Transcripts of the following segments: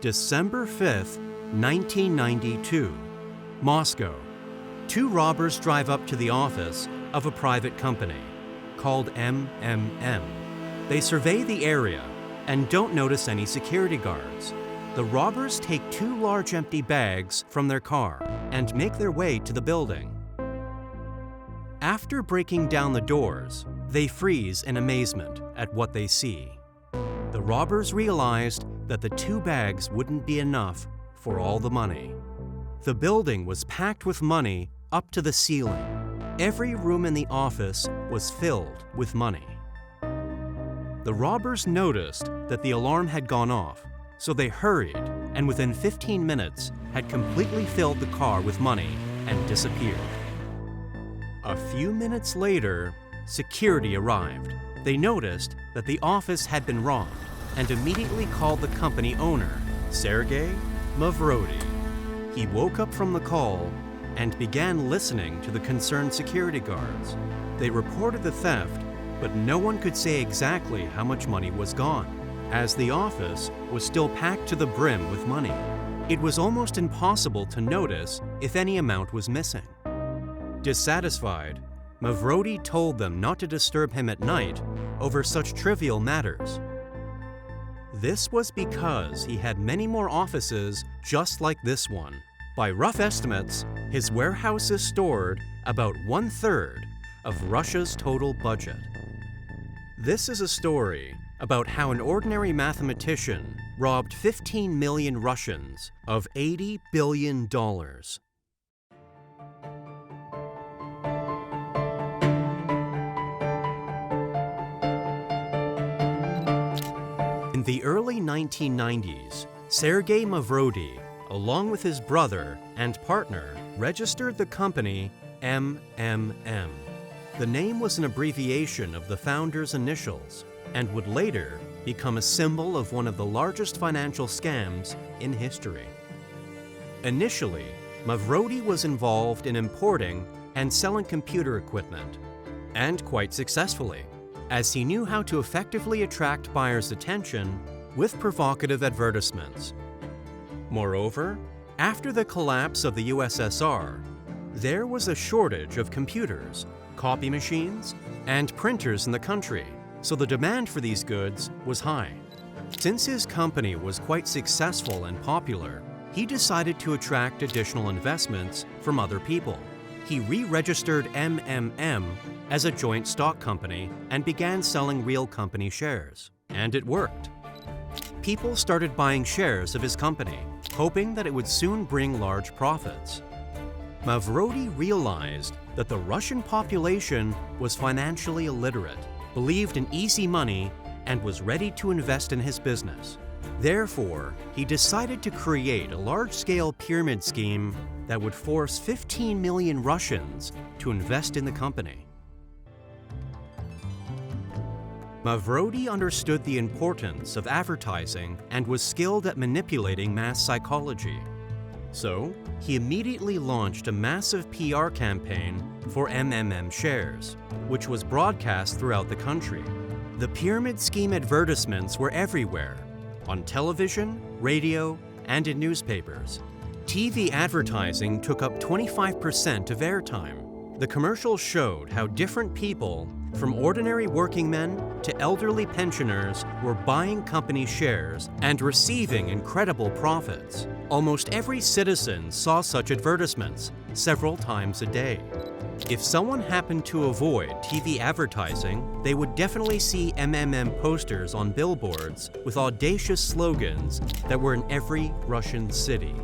December 5th, 1992, Moscow. Two robbers drive up to the office of a private company called MMM. They survey the area and don't notice any security guards. The robbers take two large empty bags from their car and make their way to the building. After breaking down the doors, they freeze in amazement at what they see. The robbers realized that the two bags wouldn't be enough for all the money. The building was packed with money up to the ceiling. Every room in the office was filled with money. The robbers noticed that the alarm had gone off, so they hurried and within 15 minutes had completely filled the car with money and disappeared. A few minutes later, security arrived. They noticed that the office had been robbed and immediately called the company owner, Sergey Mavrodi. He woke up from the call and began listening to the concerned security guards. They reported the theft, but no one could say exactly how much money was gone, as the office was still packed to the brim with money. It was almost impossible to notice if any amount was missing. Dissatisfied, Mavrodi told them not to disturb him at night over such trivial matters. This was because he had many more offices just like this one. By rough estimates, his warehouses stored about 1/3 of Russia's total budget. This is a story about how an ordinary mathematician robbed 15 million Russians of $80 billion. In the early 1990s, Sergey Mavrodi, along with his brother and partner, registered the company MMM. The name was an abbreviation of the founder's initials and would later become a symbol of one of the largest financial scams in history. Initially, Mavrodi was involved in importing and selling computer equipment, and quite successfully, as he knew how to effectively attract buyers' attention with provocative advertisements. Moreover, after the collapse of the USSR, there was a shortage of computers, copy machines, and printers in the country, so the demand for these goods was high. Since his company was quite successful and popular, he decided to attract additional investments from other people. He re-registered MMM as a joint stock company and began selling real company shares. And it worked. People started buying shares of his company, hoping that it would soon bring large profits. Mavrodi realized that the Russian population was financially illiterate, believed in easy money, and was ready to invest in his business. Therefore, he decided to create a large-scale pyramid scheme that would force 15 million Russians to invest in the company. Mavrodi understood the importance of advertising and was skilled at manipulating mass psychology. So, he immediately launched a massive PR campaign for MMM shares, which was broadcast throughout the country. The pyramid scheme advertisements were everywhere, on television, radio, and in newspapers. TV advertising took up 25% of airtime. The commercials showed how different people, from ordinary working men to elderly pensioners, were buying company shares and receiving incredible profits. Almost every citizen saw such advertisements several times a day. If someone happened to avoid TV advertising, they would definitely see MMM posters on billboards with audacious slogans that were in every Russian city.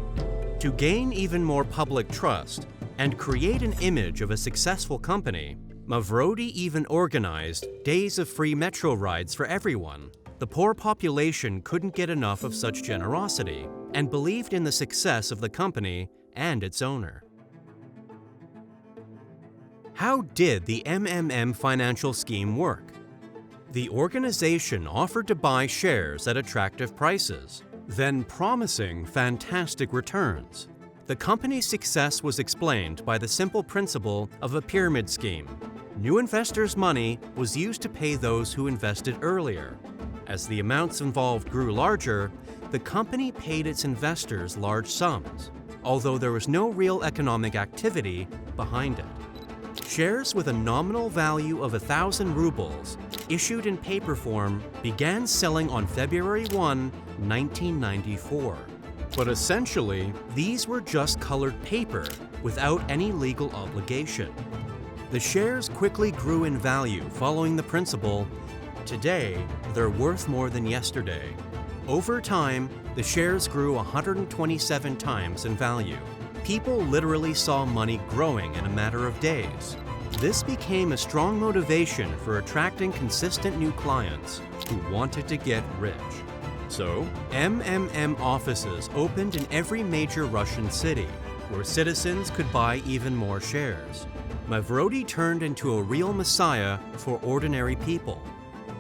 To gain even more public trust and create an image of a successful company, Mavrodi even organized days of free metro rides for everyone. The poor population couldn't get enough of such generosity and believed in the success of the company and its owner. How did the MMM financial scheme work? The organization offered to buy shares at attractive prices, then promising fantastic returns. The company's success was explained by the simple principle of a pyramid scheme. New investors' money was used to pay those who invested earlier. As the amounts involved grew larger, the company paid its investors large sums, although there was no real economic activity behind it. Shares with a nominal value of 1,000 rubles, issued in paper form, began selling on February 1, 1994. But essentially, these were just colored paper without any legal obligation. The shares quickly grew in value following the principle, today they're worth more than yesterday. Over time, the shares grew 127 times in value. People literally saw money growing in a matter of days. This became a strong motivation for attracting consistent new clients who wanted to get rich. So, MMM offices opened in every major Russian city, where citizens could buy even more shares. Mavrodi turned into a real messiah for ordinary people.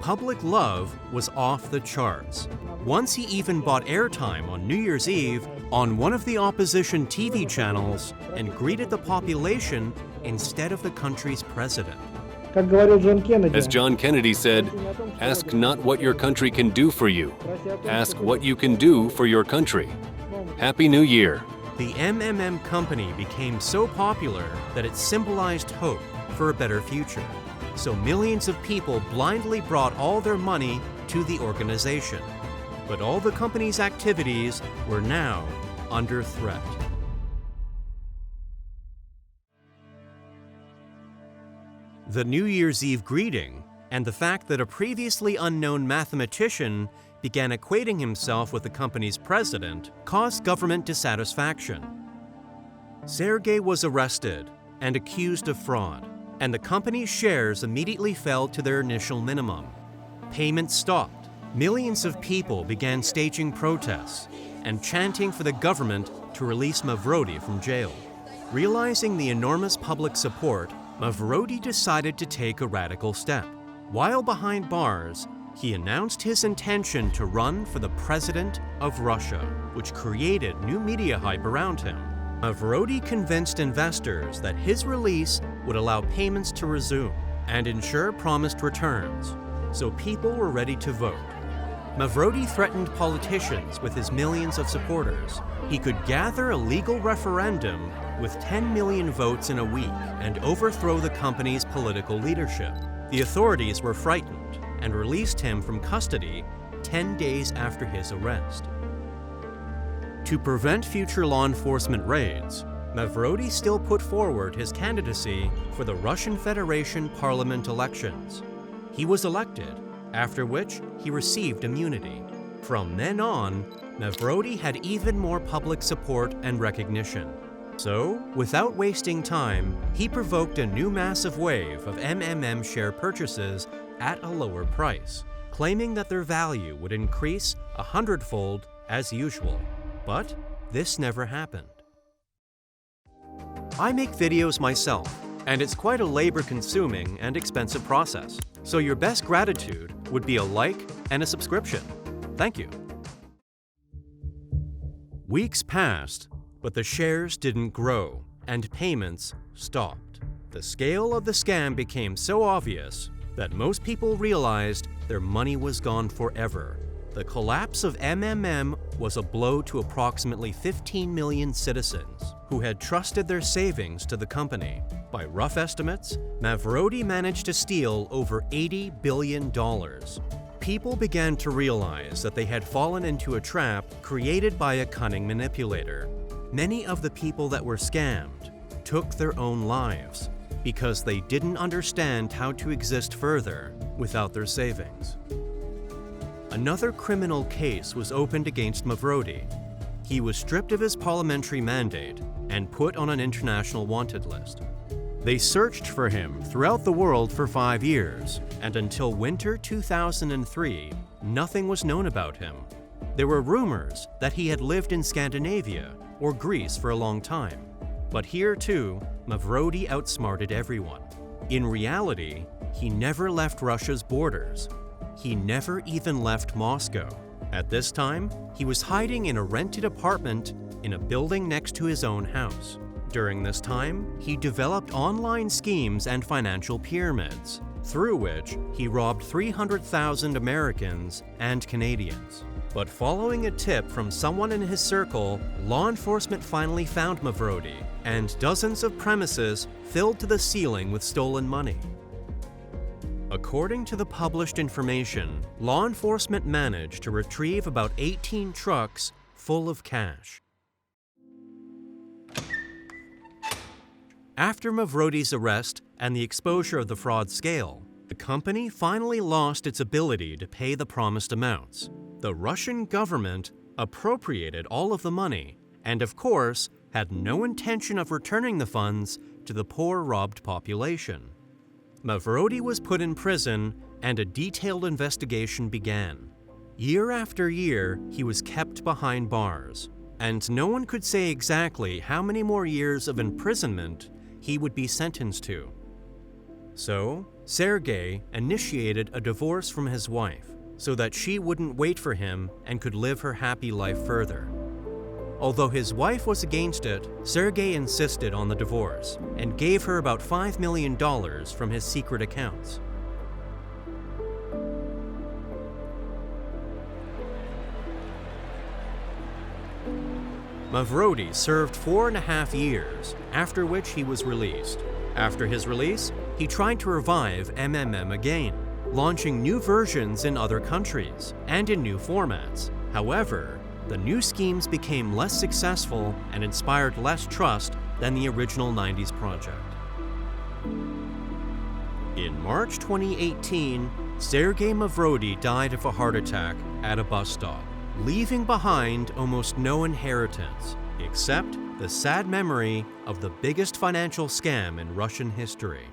Public love was off the charts. Once he even bought airtime on New Year's Eve on one of the opposition TV channels and greeted the population instead of the country's president. As John Kennedy said, ask not what your country can do for you, ask what you can do for your country. Happy New Year. The MMM company became so popular that it symbolized hope for a better future. So millions of people blindly brought all their money to the organization. But all the company's activities were now under threat. The New Year's Eve greeting and the fact that a previously unknown mathematician began equating himself with the company's president caused government dissatisfaction. Sergey was arrested and accused of fraud, and the company's shares immediately fell to their initial minimum. Payments stopped. Millions of people began staging protests and chanting for the government to release Mavrodi from jail. Realizing the enormous public support, Mavrodi decided to take a radical step. While behind bars, he announced his intention to run for the president of Russia, which created new media hype around him. Mavrodi convinced investors that his release would allow payments to resume and ensure promised returns, so people were ready to vote. Mavrodi threatened politicians with his millions of supporters. He could gather a legal referendum with 10 million votes in a week and overthrow the company's political leadership. The authorities were frightened and released him from custody 10 days after his arrest. To prevent future law enforcement raids, Mavrodi still put forward his candidacy for the Russian Federation parliament elections. He was elected, after which he received immunity. From then on, Mavrodi had even more public support and recognition. So, without wasting time, he provoked a new massive wave of MMM share purchases at a lower price, claiming that their value would increase 100-fold as usual. But this never happened. I make videos myself, and it's quite a labor-consuming and expensive process. So your best gratitude would be a like and a subscription. Thank you. Weeks passed, but the shares didn't grow, and payments stopped. The scale of the scam became so obvious that most people realized their money was gone forever. The collapse of MMM was a blow to approximately 15 million citizens who had trusted their savings to the company. By rough estimates, Mavrodi managed to steal over $80 billion. People began to realize that they had fallen into a trap created by a cunning manipulator. Many of the people that were scammed took their own lives because they didn't understand how to exist further without their savings. Another criminal case was opened against Mavrodi. He was stripped of his parliamentary mandate and put on an international wanted list. They searched for him throughout the world for 5 years, and until winter 2003, nothing was known about him. There were rumors that he had lived in Scandinavia or Greece for a long time. But here too, Mavrodi outsmarted everyone. In reality, he never left Russia's borders. He never even left Moscow. At this time, he was hiding in a rented apartment in a building next to his own house. During this time, he developed online schemes and financial pyramids, through which he robbed 300,000 Americans and Canadians. But following a tip from someone in his circle, law enforcement finally found Mavrodi, and dozens of premises filled to the ceiling with stolen money. According to the published information, law enforcement managed to retrieve about 18 trucks full of cash. After Mavrodi's arrest and the exposure of the fraud scale, the company finally lost its ability to pay the promised amounts. The Russian government appropriated all of the money and, of course, had no intention of returning the funds to the poor robbed population. Mavrodi was put in prison and a detailed investigation began. Year after year, he was kept behind bars, and no one could say exactly how many more years of imprisonment he would be sentenced to. So, Sergey initiated a divorce from his wife so that she wouldn't wait for him and could live her happy life further. Although his wife was against it, Sergey insisted on the divorce and gave her about $5 million from his secret accounts. Mavrodi served 4.5 years, after which he was released. After his release, he tried to revive MMM again, launching new versions in other countries and in new formats. However, the new schemes became less successful and inspired less trust than the original 90s project. In March 2018, Sergey Mavrodi died of a heart attack at a bus stop, leaving behind almost no inheritance, except the sad memory of the biggest financial scam in Russian history.